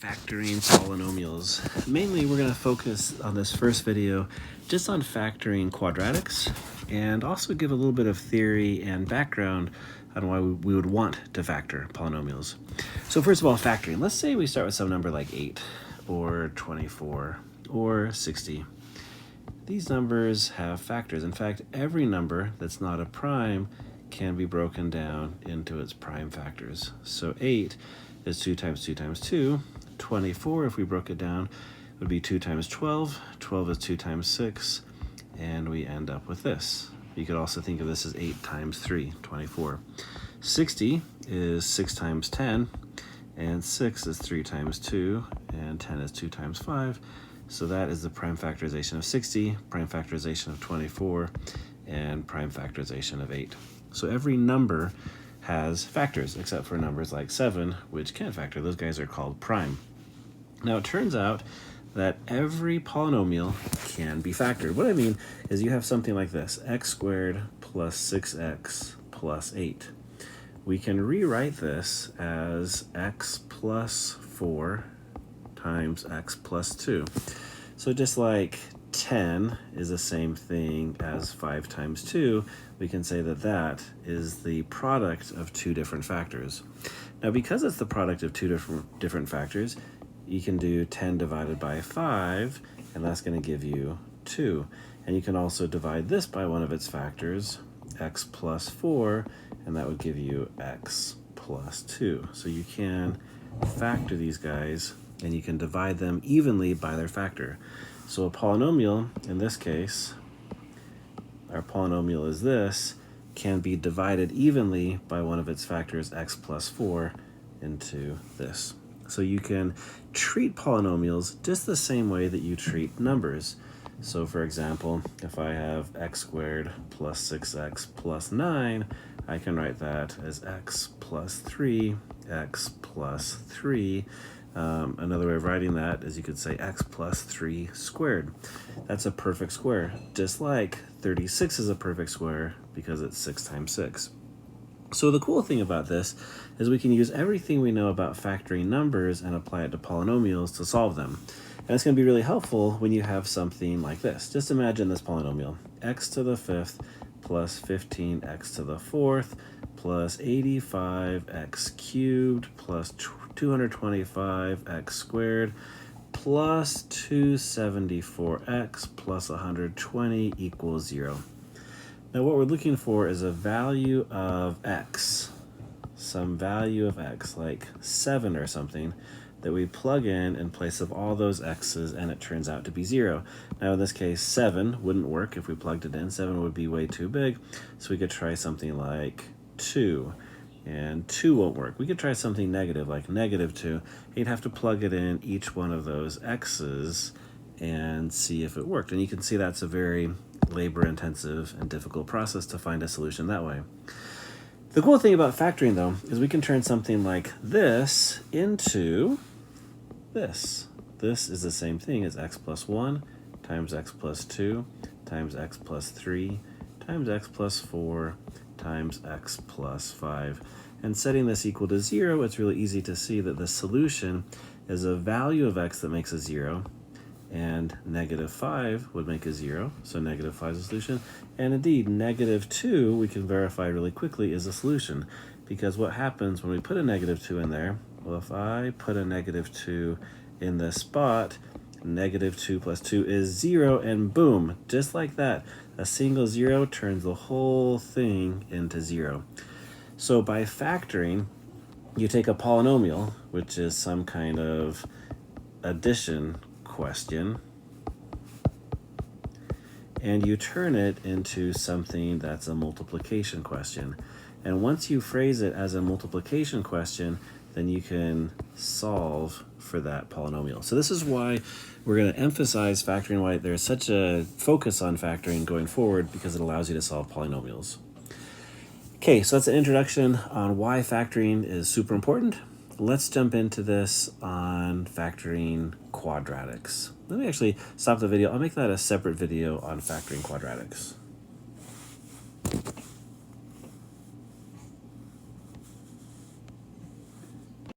factoring polynomials. Mainly, we're going to focus on this first video just on factoring quadratics and also give a little bit of theory and background on why we would want to factor polynomials. So first of all, factoring. Let's say we start with some number like 8 or 24 or 60. These numbers have factors. In fact, every number that's not a prime can be broken down into its prime factors. So 8 is 2 times 2 times 2. 24, if we broke it down, would be 2 times 12. 12 is 2 times 6, and we end up with this. You could also think of this as 8 times 3, 24. 60 is 6 times 10, and 6 is 3 times 2, and 10 is 2 times 5. So that is the prime factorization of 60, prime factorization of 24, and prime factorization of 8. So every number has factors, except for numbers like 7, which can't factor. Those guys are called prime. Now, it turns out that every polynomial can be factored. What I mean is you have something like this, x squared plus 6x plus 8. We can rewrite this as x plus 4 times x plus 2. So just like 10 is the same thing as 5 times 2, we can say that that is the product of two different factors. Now, because it's the product of two different factors, you can do 10 divided by 5, and that's going to give you 2. And you can also divide this by one of its factors, x plus 4, and that would give you x plus 2. So you can factor these guys, and you can divide them evenly by their factor. So a polynomial, in this case, our polynomial is this, can be divided evenly by one of its factors, x plus 4, into this. So you can treat polynomials just the same way that you treat numbers. So for example, if I have x squared plus 6x plus 9, I can write that as x plus 3, x plus 3. Another way of writing that is you could say x plus 3 squared. That's a perfect square, just like 36 is a perfect square because it's 6 times 6. So the cool thing about this is we can use everything we know about factoring numbers and apply it to polynomials to solve them. And it's going to be really helpful when you have something like this. Just imagine this polynomial, x to the 5th plus 15x to the 4th plus 85x cubed plus 225x squared plus 274x plus 120 equals 0. Now what we're looking for is a value of x, some value of x, like 7 or something, that we plug in place of all those x's, and it turns out to be 0. Now in this case, 7 wouldn't work if we plugged it in. 7 would be way too big, so we could try something like 2. And 2 won't work. We could try something negative, like -2. You'd have to plug it in each one of those x's and see if it worked. And you can see that's a very labor-intensive and difficult process to find a solution that way. The cool thing about factoring, though, is we can turn something like this into this. This is the same thing as x plus 1 times x plus 2 times x plus 3 times x plus 4 times x plus 5. And setting this equal to 0, it's really easy to see that the solution is a value of x that makes a 0, and -5 would make a 0, so -5 is a solution. And indeed, -2, we can verify really quickly, is a solution, because what happens when we put a -2 in there, well, if I put a -2 in this spot, -2 plus 2 is 0, and boom, just like that, a single 0 turns the whole thing into 0. So by factoring, you take a polynomial, which is some kind of addition question, and you turn it into something that's a multiplication question. And once you phrase it as a multiplication question, then you can solve for that polynomial. So this is why we're going to emphasize factoring, why there's such a focus on factoring going forward, because it allows you to solve polynomials. Okay, so that's an introduction on why factoring is super important. Let's jump into this on factoring quadratics. Let me actually stop the video. I'll make that a separate video on factoring quadratics.